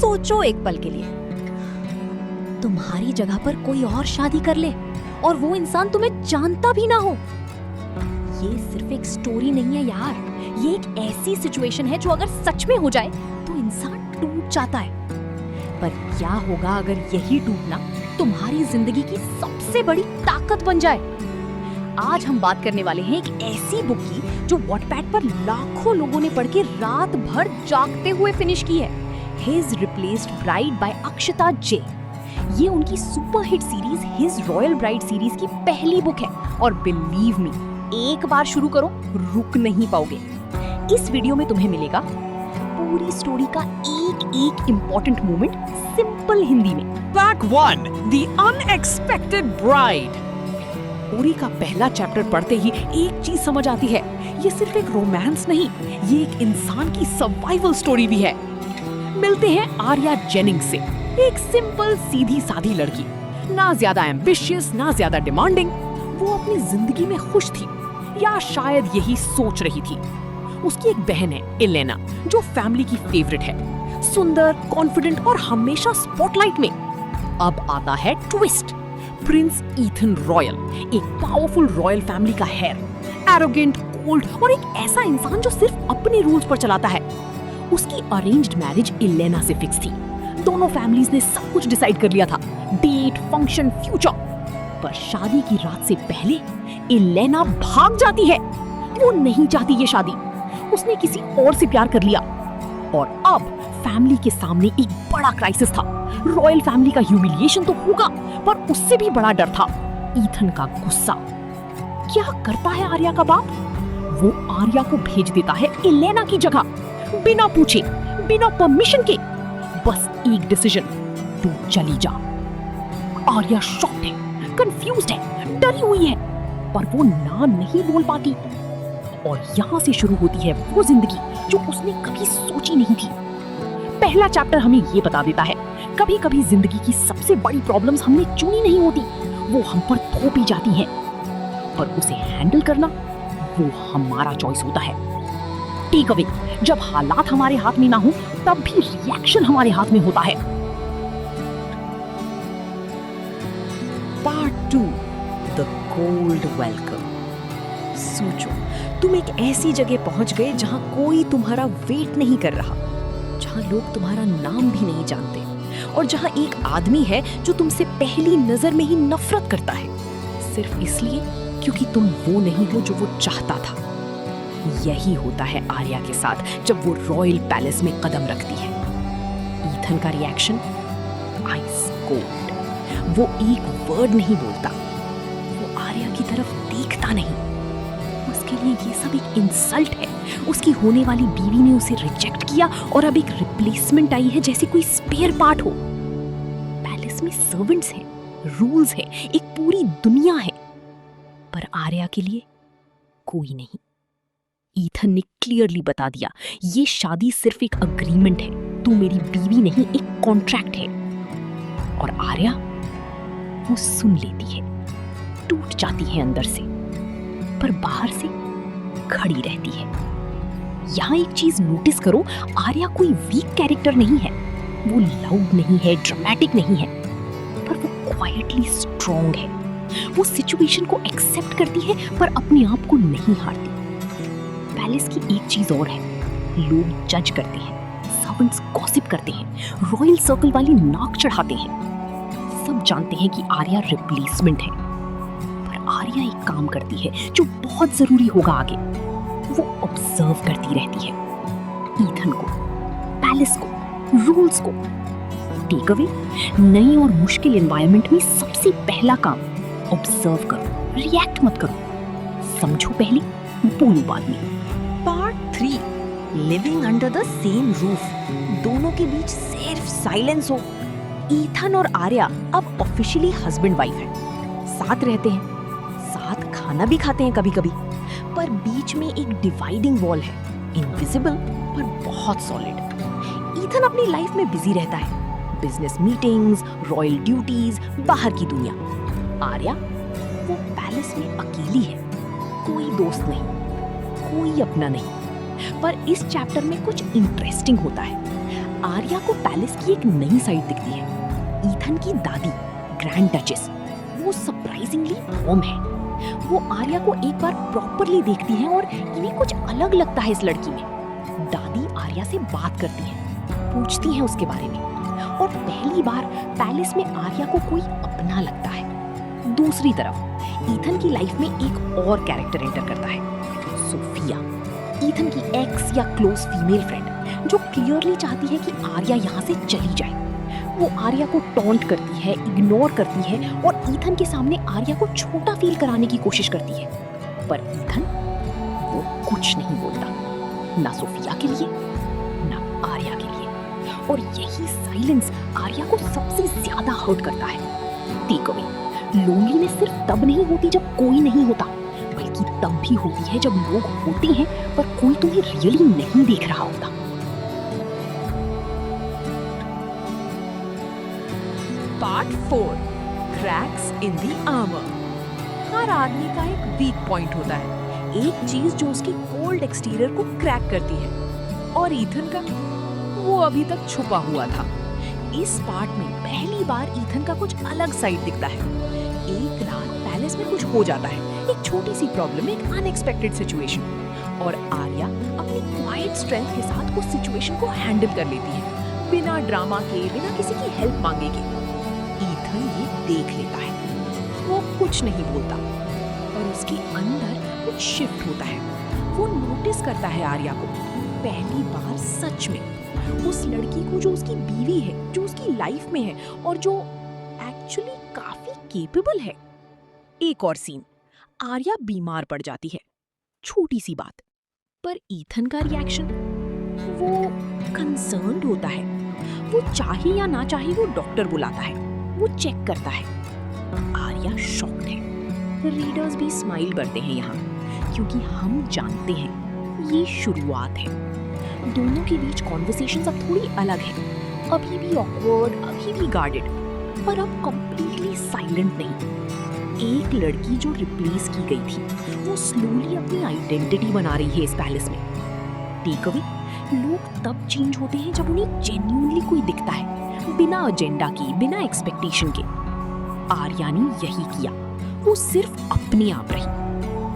सोचो एक पल के लिए, तुम्हारी जगह पर कोई और शादी कर ले और वो इंसान तुम्हें जानता भी ना हो। ये सिर्फ एक स्टोरी नहीं है यार, ये एक ऐसी सिचुएशन है जो अगर सच में हो जाए तो इंसान टूट जाता है। पर क्या होगा अगर यही टूटना तुम्हारी जिंदगी की सबसे बड़ी ताकत बन जाए? आज हम बात करने वाले हैं एक ऐसी बुक की जो वॉटपैड पर लाखों लोगों ने पढ़ के रात भर जागते हुए फिनिश की है। हिज रिप्लेस्ड ब्राइड बाय अक्षता जे। ये उनकी super hit series his royal bride series की पहली बुक है और बिलीव मी, एक बार शुरू करो रुक नहीं पाओगे। इस वीडियो में तुम्हें मिलेगा पूरी स्टोरी का एक एक इम्पोर्टेंट मोमेंट सिंपल हिंदी में। Pack 1, The Unexpected Bride। Story का पहला चैप्टर पढ़ते ही एक चीज समझ आती है, ये सिर्फ एक रोमांस नहीं, ये एक इंसान की सर्वाइवल स्टोरी भी है। मिलते हैं आर्या जेनिंग्स से, एक सिंपल सीधी सादी लड़की, ना ज्यादा एम्बिशियस ना ज्यादा डिमांडिंग। वो अपनी जिंदगी में खुश थी, या शायद यही सोच रही थी। उसकी एक बहन है एलेना, जो फैमिली की फेवरेट है, सुंदर, कॉन्फिडेंट और हमेशा स्पॉटलाइट में। अब आता है ट्विस्ट। प्रिंस ईथन रॉयल, एक पावरफुल रॉयल फैमिली का हेयर, एरोगेंट, कोल्ड और एक ऐसा इंसान जो सिर्फ अपने रूल्स पर चलाता है। उसकी अरेंज्ड मैरिज एलेना से फिक्स थी। दोनों फैमिलीज ने सब कुछ डिसाइड कर लिया था, डेट, फंक्शन, फ्यूचर। पर शादी की रात से पहले एलेना भाग जाती है। वो नहीं चाहती ये शादी, उसने किसी और से प्यार कर लिया। और अब फैमिली के सामने एक बड़ा क्राइसिस था। रॉयल फैमिली का ह्यूमिलिएशन तो होगा, पर उससे भी बड़ा डर था ईथन का गुस्सा। क्या करता है आर्या का बाप? वो आर्या को भेज देता है एलेना की जगह, बिना पूछे, बिना परमिशन के। बस एक डिसीजन, तू चली जा। आर्या शॉक्ड है, कंफ्यूज्ड है, डरी हुई है, पर वो ना नहीं बोल पाती। और यहाँ से शुरू होती है वो जिंदगी जो उसने कभी सोची नहीं थी। पहला चैप्टर हमें ये बता देता है, कभी कभी जिंदगी की सबसे बड़ी प्रॉब्लम्स हमने चुनी नहीं होती, वो हम पर थोपी जाती हैं। पर उसे हैंडल करना वो हमारा चॉइस होता है। टेक अवे, जब हालात हमारे हाथ में ना हो तब भी रिएक्शन हमारे हाथ में होता है। Part 2, the cold welcome. सोचो, तुम एक ऐसी जगह पहुंच गए जहां कोई तुम्हारा वेट नहीं कर रहा, जहां लोग तुम्हारा नाम भी नहीं जानते, और जहां एक आदमी है जो तुमसे पहली नजर में ही नफरत करता है, सिर्फ इसलिए क्योंकि तुम वो नहीं हो जो वो चाहता था। यही होता है आर्या के साथ जब वो रॉयल पैलेस में कदम रखती है। ईथन का रिएक्शन आइस कोल्ड। वो एक वर्ड नहीं बोलता, वो आर्या की तरफ देखता नहीं। उसके लिए ये सब एक इंसल्ट है। उसकी होने वाली बीवी ने उसे रिजेक्ट किया और अब एक रिप्लेसमेंट आई है जैसे कोई स्पेयर पार्ट हो। पैलेस में सर्वेंट्स हैं, रूल्स हैं, एक पूरी दुनिया है, पर आर्या के लिए कोई नहीं। ईथन ने क्लियरली बता दिया, ये शादी सिर्फ एक अग्रीमेंट है, तू मेरी बीवी नहीं, एक कॉन्ट्रैक्ट है। और आर्या वो सुन लेती है, टूट जाती है अंदर से, पर बाहर से खड़ी रहती है। यहाँ एक चीज नोटिस करो, आर्या कोई वीक कैरेक्टर नहीं है। वो लाउड नहीं है, ड्रामेटिक नहीं है, पर वो क्वाइटली स्ट्रॉन्ग है। वो सिचुएशन को एक्सेप्ट करती है पर अपने आप को नहीं हारती। पैलेस की एक चीज और है, लोग जज करते हैं, सर्वेंट्स गॉसिप करते हैं, रॉयल सर्कल वाली नाक चढ़ाते हैं। सब जानते हैं कि आर्या रिप्लेसमेंट है, पर आर्या एक काम करती है जो बहुत जरूरी होगा आगे। वो ऑब्जर्व करती रहती है ईथन को, पैलेस को, रूल्स को। टेक अवे, नई और मुश्किल एनवायरनमेंट में सबसे पहला काम ऑब्जर्व करो, रिएक्ट मत करो। समझो पहले, बोलो बाद में। Part 3, living under the same roof. दोनों के बीच सिर्फ साइलेंस हो। ईथन और आर्या अब ऑफिशियली हस्बैंड वाइफ हैं, साथ रहते हैं, साथ खाना भी खाते हैं कभी कभी, पर बीच में एक डिवाइडिंग वॉल है, इनविजिबल पर बहुत सॉलिड। ईथन अपनी लाइफ में बिजी रहता है, बिजनेस मीटिंग्स, रॉयल ड्यूटीज, बाहर की दुनिया। आर्या वो पैलेस में अकेली है, कोई दोस्त नहीं, कोई अपना नहीं। पर इस चैप्टर में कुछ इंटरेस्टिंग होता है। आर्या को पैलेस की एक नई साइड दिखती है। ईथन की दादी ग्रैंड डचेस वो सरप्राइजिंगली मॉम है। वो आर्या को एक बार प्रॉपरली देखती हैं और इन्हें कुछ अलग लगता है इस लड़की में। दादी आर्या से बात करती हैं, पूछती हैं उसके बारे में और पहली बार पैलेस में आर्या को कोई अपना लगता है। दूसरी तरफ ईथन की लाइफ में एक और कैरेक्टर एंटर करता है, सोफिया, ईथन की एक्स या क्लोज फीमेल फ्रेंड जो क्लियरली चाहती है कि आर्या यहाँ से चली जाए। वो आर्या को टॉन्ट करती है, इग्नोर करती है और ईथन के सामने आर्या को छोटा फील कराने की कोशिश करती है। पर ईथन वो कुछ नहीं बोलता, ना सोफिया के लिए ना आर्या के लिए। और यही साइलेंस आर्या को सबसे ज्यादा हर्ट करता है। टेक अवे, लोनलीनेस सिर्फ तब नहीं होती जब कोई नहीं होता, बल्कि तब भी होती है जब लोग होते हैं पर कोई तुम्हें रियली नहीं देख रहा होता। Part 4 cracks in the armour. हर आदमी का एक वीक पॉइंट होता है, एक चीज जो उसकी कोल्ड एक्सटीरियर को क्रैक करती है। और ईथन का वो अभी तक छुपा हुआ था। इस पार्ट में पहली बार ईथन का कुछ अलग साइड दिखता है। एक रात पैलेस में कुछ हो जाता है, एक छोटी सी प्रॉब्लम, एक अनएक्सपेक्टेड सिचुएशन, और आर्या अपनी क्वाइट स्ट्रेंथ के साथ उस सिचुएशन को हैंडल कर लेती है, बिना ड्रामा के, बिना किसी की हेल्प मांगे के। ईथन ये देख लेता है, वो कुछ नहीं बोलता, और उसके अंदर कुछ शिफ्ट होता है। वो नोटिस करता है आर्या को पहली बार सच में, उस लड़की को जो उसकी बीवी है, जो उसकी लाइफ में है और जो एक्चुअली काफी केपेबल है। एक और सीन, आर्या बीमार पड़ जाती है, छोटी सी बात, पर ईथन का रिएक्शन, वो कंसर्न्ड होता है। वो चाहे या ना चाहे वो डॉक्टर बुलाता है, वो चेक करता है। आर्या शॉक्ड है। रीडर्स भी स्माइल करते हैं यहाँ, क्योंकि हम जानते हैं ये शुरुआत है। दोनों के बीच कॉन्वर्सेशंस अब थोड़ी अलग है, अभी भी ऑकवर्ड, अभी भी गार्डेड, पर अब कंप्लीटली साइलेंट नहीं। एक लड़की जो रिप्लेस की गई थी, वो स्लोली अपनी आइडेंटिटी बना रही है इस पैलेस में। टेक अवे, लोग तब चेंज होते हैं जब उन्हें जेन्युइनली कोई दिखता है, बिना एजेंडा के, बिना एक्सपेक्टेशन के। आर्या ने यही किया, वो सिर्फ अपने आप रही।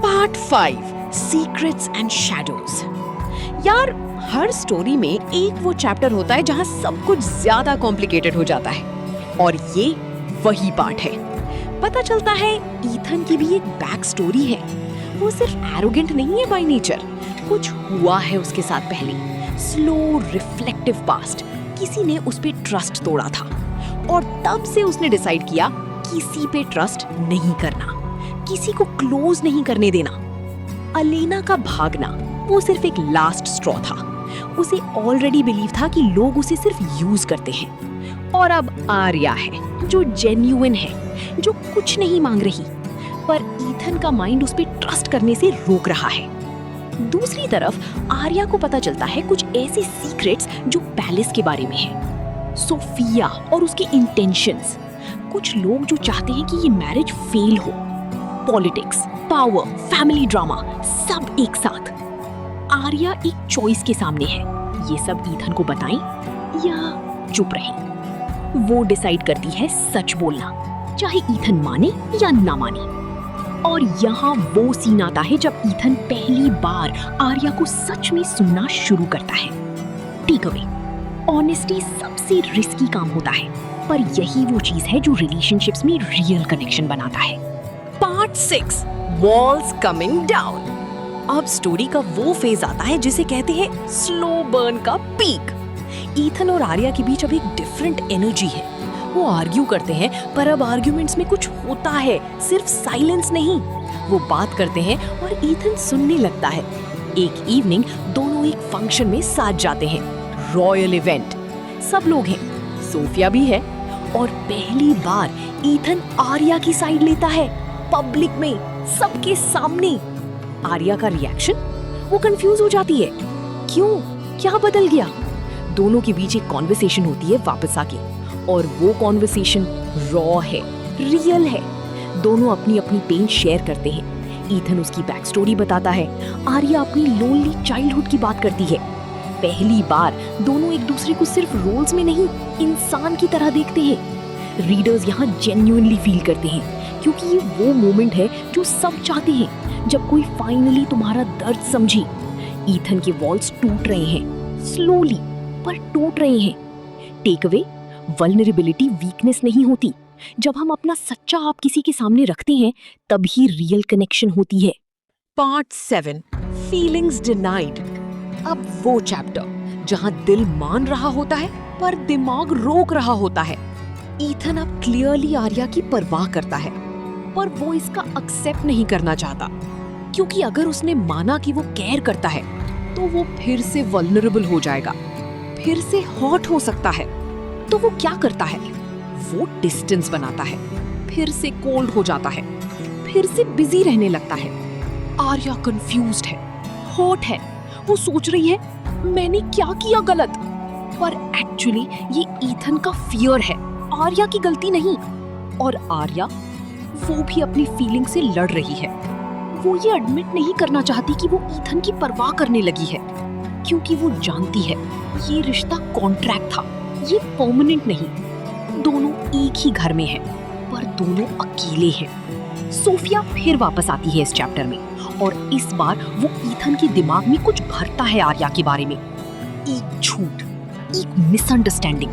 Part 5 secrets and shadows. यार, हर स्टोरी में एक वो चैप्टर होता है जहां सब कुछ ज्यादा कॉम्प्लिकेटेड हो जाता है, और ये वही पार्ट है। पता चलता है ईथन की भी एक बैक स्टोरी है। वो सिर्फ एरोगेंट नहीं है बाय नेचर, कुछ हुआ है उसके साथ पहले, स्लो रिफ्लेक्टिव पास्ट। किसी ने उस पे ट्रस्ट तोड़ा था, और तब से उसने डिसाइड किया किसी पे ट्रस्ट नहीं करना, किसी को क्लोज नहीं करने देना। अलेना का भागना वो सिर्फ एक लास्ट स्ट्रॉ था। उसे ऑलरेडी बिलीव था कि लोग उसे सिर्फ यूज करते हैं। और अब आर्या है जो जेन्युइन है, जो कुछ नहीं मांग रही, पर ईथन का माइंड उस पे ट्रस्ट करने से रोक रहा है। दूसरी तरफ आर्या को पता चलता है कुछ ऐसे सीक्रेट्स जो पैलेस के बारे में है, सोफिया और उसके इंटेंशंस। कुछ लोग जो चाहते हैं कि ये मैरिज फेल हो, पॉलिटिक्स, पावर, फैमिली ड्रामा, सब एक साथ। आर्या एक चॉइस के सामने है, ये सब ईथन को बताएं या चुप रहें। वो डिसाइड करती है सच बोलना, चाहे ईथन माने या ना माने। और यहाँ वो सीन आता है जब ईथन पहली बार आर्या को सच में सुनना शुरू करता है। टेक अवे, ऑनेस्टी सबसे रिस्की काम होता है, पर यही वो चीज है जो रिलेशनशिप्स में रियल कनेक्शन बनाता है। Part 6 walls coming down. अब स्टोरी का वो फेज आता है जिसे कहते हैं स्लो बर्न का पीक। ईथन और आर्या के बीच अब एक डिफरेंट एनर्जी है। वो आर्ग्यू करते हैं, पर अब आर्ग्यूमेंट्स में कुछ होता है, सिर्फ साइलेंस नहीं। वो बात करते हैं और ईथन सुनने लगता है। एक इवनिंग दोनों एक फंक्शन में साथ जाते हैं, रॉयल इवेंट। सब लोग हैं, सोफिया भी है, और पहली बार ईथन आर्या की साइड लेता है, पब्लिक में, सबके सामने। आर्या का रिएक्शन, वो कंफ्यूज हो जाती है, क्यों, क्या बदल गया। दोनों के बीच एक कॉन्वर्सेशन होती है वापस आके, और वो कॉन्वर्सेशन रॉ है, रियल है। दोनों अपनी अपनी पेन शेयर करते हैं। ईथन उसकी बैक स्टोरी बताता है, आर्या अपनी लोनली चाइल्डहुड की बात करती है। पहली बार दोनों एक दूसरे को सिर्फ रोल्स में नहीं, इंसान की तरह देखते हैं। रीडर्स यहाँ जेन्युइनली फील करते हैं, क्योंकि ये वो मोमेंट है जो सब चाहते हैं, जब कोई फाइनली तुम्हारा दर्द समझे। ईथन के वॉल्स टूट रहे हैं, स्लोली पर टूट रहे हैं। टेक अवे, वल्नरेबिलिटी वीकनेस नहीं होती। जब हम अपना सच्चा आप किसी के सामने रखते हैं, तभी रियल कनेक्शन होती है। Part 7, feelings denied. अब वो चैप्टर जहां दिल मान रहा होता है पर दिमाग रोक रहा होता है। ईथन अब क्लियरली आर्या की परवाह करता है, पर वो इसका एक्सेप्ट नहीं करना चाहता, क्योंकि अगर उसने माना कि वो केयर करता है तो वो फिर से वल्नरेबल हो जाएगा, फिर से हॉट हो सकता है। तो वो क्या करता है? वो डिस्टेंस बनाता है, फिर से कोल्ड हो जाता है, फिर से बिजी रहने लगता है। आर्या कंफ्यूज्ड है, हॉट है। वो सोच रही है मैंने क्या किया गलत, पर एक्चुअली ये ईथन का फियर है, आर्या की गलती नहीं। और आर्या वो भी अपनी फीलिंग से लड़ रही है। वो ये एडमिट नहीं करना चाहती कि वो ईथन की परवाह करने लगी है, क्योंकि वो जानती है ये रिश्ता कॉन्ट्रैक्ट था, ये परमानेंट नहीं। दोनों एक ही घर में हैं, पर दोनों अकेले हैं। सोफिया फिर वापस आती है इस चैप्टर में, और इस बार वो ईथन के दिमाग में कुछ भरता है आर्या के बारे में। एक झूठ, एक मिसअंडरस्टैंडिंग,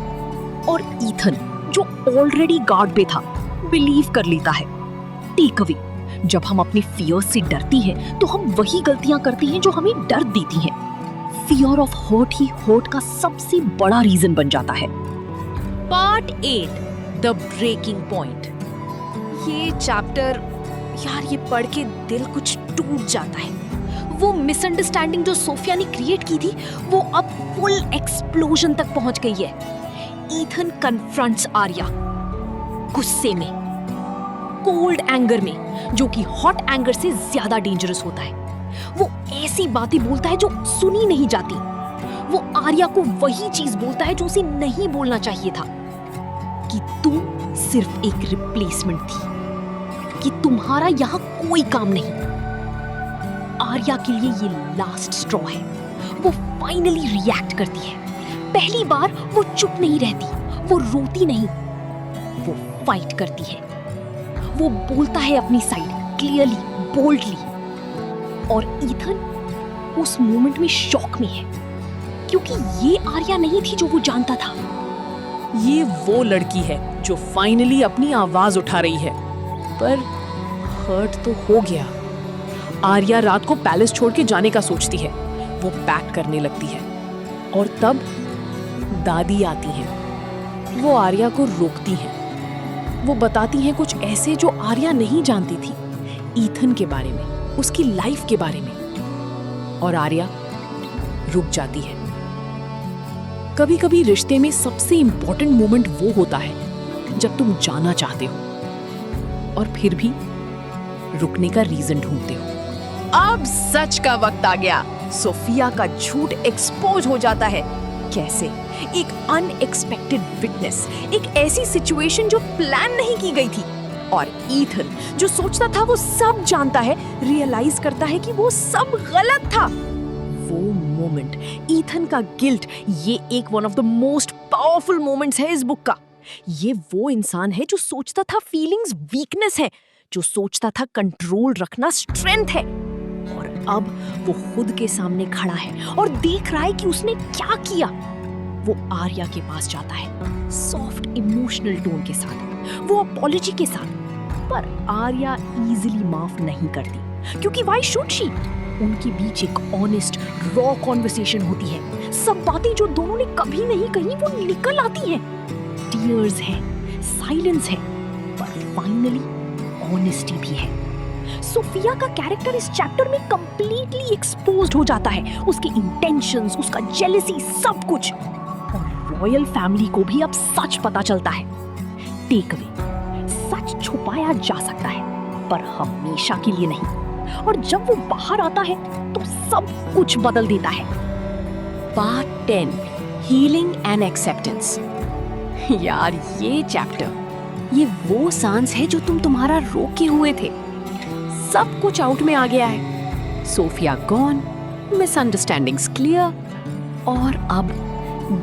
और ईथन जो ऑलरेडी गार्ड पे था बिलीव कर लेता है। टेक अवे, जब हम अपने फियर से डरती हैं तो हम वही गलतियां करते हैं जो हमें डर देती हैं। फियर ऑफ हर्ट ही हर्ट का सबसे बड़ा रीजन बन जाता है। Part 8, the breaking point. ये चैप्टर यार, ये पढ़ के दिल कुछ टूट जाता है। वो मिसअंडरस्टैंडिंग जो सोफिया ने क्रिएट की थी, वो अब फुल एक्सप्लोजन तक पहुंच गई है। ईथन कन्फ्रंट्स आर्या गुस्से में, कोल्ड एंगर में, जो कि हॉट एंगर से ज्यादा डेंजरस होता है। वो ऐसी बातें बोलता है जो सुनी नहीं जाती। वो आर्या को वही चीज बोलता है जो उसे नहीं बोलना चाहिए था, कि तुम सिर्फ एक रिप्लेसमेंट थी, कि तुम्हारा यहाँ कोई काम नहीं। आर्या के लिए ये लास्ट स्ट्रॉ है। वो फाइनली रिएक्ट करती है। पहली बार वो चुप नहीं रहती, वो रोती नहीं, वो फाइट करती है। वो बोलता है अपनी साइड क्लियरली, बोल्डली। और ईथन उस मोमेंट में शॉक में है, क्योंकि ये आर्या नहीं थी जो वो जानता था। ये वो लड़की है जो फाइनली अपनी आवाज उठा रही है, पर हर्ट तो हो गया। आर्या रात को पैलेस छोड़ के जाने का सोचती है। वो पैक करने लगती है, और तब दादी आती हैं। वो आर्या को रोकती हैं। वो बताती हैं कुछ ऐसे जो आर्या नहीं जानती थी, ईथन के बारे में, उसकी लाइफ के बारे में। और आर्या रुक जाती है। कभी कभी रिश्ते में सबसे इंपॉर्टेंट मोमेंट वो होता है जब तुम जाना चाहते हो, और फिर भी रुकने का रीजन ढूंढते हो। अब सच का वक्त आ गया। सोफिया का झूठ एक्सपोज हो जाता है। कैसे? एक अनएक्सपेक्टेड विटनेस, एक ऐसी सिचुएशन जो प्लान नहीं की गई थी। और ईथन जो सोचता था वो सब जानता है, रियलाइज करता है कि वो सब गलत था। वो मोमेंट, ईथन का गिल्ट, ये एक one of the most powerful moments है इस बुक का। ये वो इंसान है जो सोचता था फीलिंग्स वीकनेस है, जो सोचता था कंट्रोल रखना स्ट्रेंथ है, और अब वो खुद के सामने खड़ा है और देख रहा है कि उसने क्या किया। वो आर्या के पास जाता है, सॉफ्ट इमोशनल टोन के साथ, वो अपॉलॉजी के साथ, पर आर्या इजीली माफ नहीं करती, क्योंकि व्हाई शुड शी? उनके बीच एक ऑनेस्ट रॉ कॉन्वर्सेशन होती है। सब बातें जो दोनों ने कभी नहीं कही वो निकल आती हैं। टीयर्स है, साइलेंस है, पर फाइनली ऑनेस्टी भी है। सोफिया का कैरेक्टर इस चैप्टर में कंप्लीटली एक्सपोज्ड हो जाता है। उसके इंटेंशंस, उसका जेलसी, सब कुछ। और रॉयल फैमिली को भी अब सच पता चलता है। टेक अवे, सच छुपाया जा सकता है, पर हमेशा के लिए नहीं। और जब वो बाहर आता है तो सब कुछ बदल देता है। Part 10, healing and acceptance. यार ये चैप्टर, ये वो सांस है जो तुम्हारा रोके हुए थे। सब कुछ आउट में आ गया है। सोफिया गॉन, मिसअंडरस्टैंडिंग्स क्लियर, और अब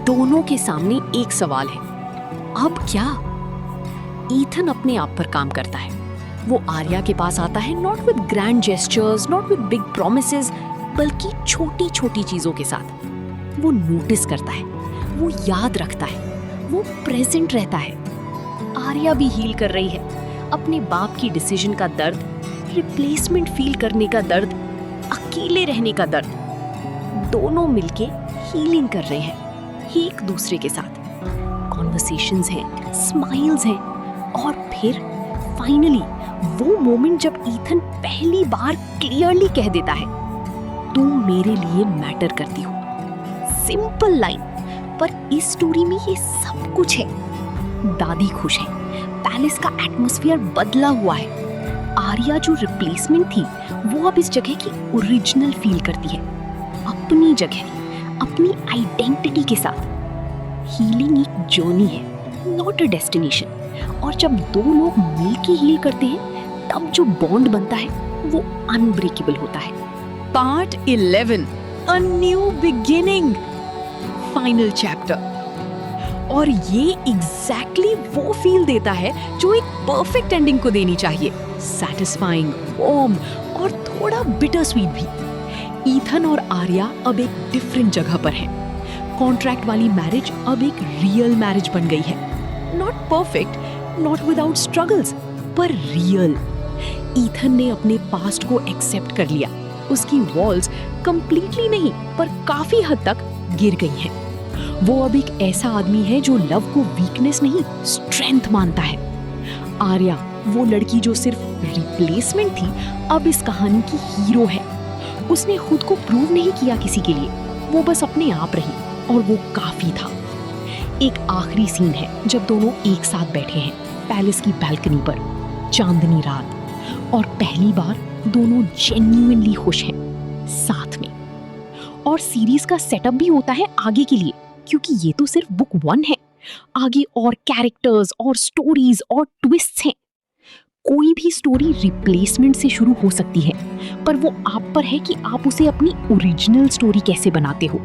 दोनों के सामने एक सवाल है, अब क्या? ईथन अपने आप पर काम करता है। वो आर्या के पास आता है not with grand gestures, not with big promises, बल्कि छोटी छोटी चीजों के साथ। वो नोटिस करता है, वो याद रखता है, वो प्रेजेंट रहता है। आर्या भी हील कर रही है, अपने बाप की डिसीजन का दर्द, रिप्लेसमेंट फील करने का दर्द, अकेले रहने का दर्द, दोनों मिलके हीलिंग कर रहे हैं एक दूसरे के साथ। कॉन्वर्सेशंस हैं, स्माइल्स हैं, और फिर फाइनली वो मोमेंट जब ईथन पहली बार क्लियरली कह देता है, तुम मेरे लिए मैटर करती हो। सिंपल लाइन, पर इस स्टोरी में ये सब कुछ है। दादी खुश है, पैलेस का एटमॉस्फेयर बदला हुआ है। आर्या जो रिप्लेसमेंट थी वो अब इस जगह की ओरिजिनल फील करती है, अपनी जगह, अपनी आइडेंटिटी के साथ। हीलिंग एक जर्नी है, नॉट अ डेस्टिनेशन। और जब दो लोग मिलके हील करते हैं तब जो बॉन्ड बनता है वो अनब्रेकेबल होता है। Part 11, a new beginning, final chapter. और ये एग्जैक्टली वो फील देता है जो एक परफेक्ट एंडिंग को देनी चाहिए, सैटिस्फाइंग, वार्म और थोड़ा बिटर स्वीट भी। ईथन और आर्या अब एक डिफरेंट जगह पर हैं। कॉन्ट्रैक्ट वाली मैरिज अब एक रियल मैरिज बन गई है। Not perfect, not without struggles, पर रियल। ईथन ने अपने पास्ट को एक्सेप्ट कर लिया। उसकी वॉल्स कंप्लीटली नहीं पर काफी हद तक गिर गई हैं। वो अब एक ऐसा आदमी है जो लव को वीकनेस नहीं, स्ट्रेंथ मानता है। आर्या, वो लड़की जो सिर्फ रिप्लेसमेंट थी, अब इस कहानी की हीरो है। उसने खुद को प्रूव नहीं किया किसी के लिए, वो बस अपने आप रही, और वो काफी था। एक आखिरी सीन है जब दोनों एक साथ बैठे हैं पैलेस की बैल्कनी पर, चांदनी रात, और पहली बार दोनों जेन्युइनली खुश हैं साथ में। और सीरीज का सेटअप भी होता है आगे के लिए, क्योंकि ये तो सिर्फ बुक 1 है। आगे और कैरेक्टर्स और स्टोरीज और ट्विस्ट्स हैं। कोई भी स्टोरी रिप्लेसमेंट से शुरू हो सकती है, पर वो आप पर है कि आप उसे अपनी ओरिजिनल स्टोरी कैसे बनाते हो।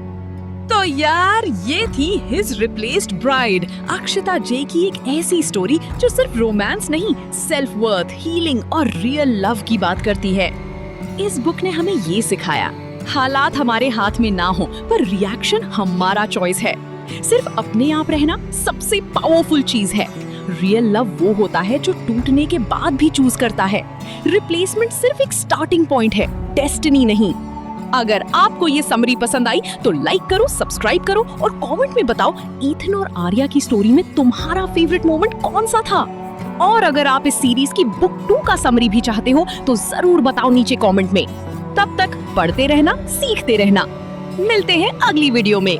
तो यार, ये थी हिज रिप्लेस्ड ब्राइड, अक्षता जे की एक ऐसी स्टोरी जो सिर्फ रोमांस नहीं, सेल्फ वर्थ, हीलिंग और रियल लव की बात करती है। इस बुक ने हमें ये सिखाया, हालात हमारे हाथ में ना हो, पर रिएक्शन हमारा चॉइस है। सिर्फ अपने आप रहना सबसे पावरफुल चीज है। रियल लव वो होता है जो टूटने के बाद भी चूज करता है। रिप्लेसमेंट सिर्फ एक स्टार्टिंग पॉइंट है, डेस्टिनी नहीं। अगर आपको ये समरी पसंद आई तो लाइक करो, सब्सक्राइब करो और कमेंट में बताओ ईथन और आर्या की स्टोरी में तुम्हारा फेवरेट मोमेंट कौन सा था। और अगर आप इस सीरीज की बुक 2 का समरी भी चाहते हो तो जरूर बताओ नीचे कमेंट में। तब तक पढ़ते रहना, सीखते रहना। मिलते हैं अगली वीडियो में।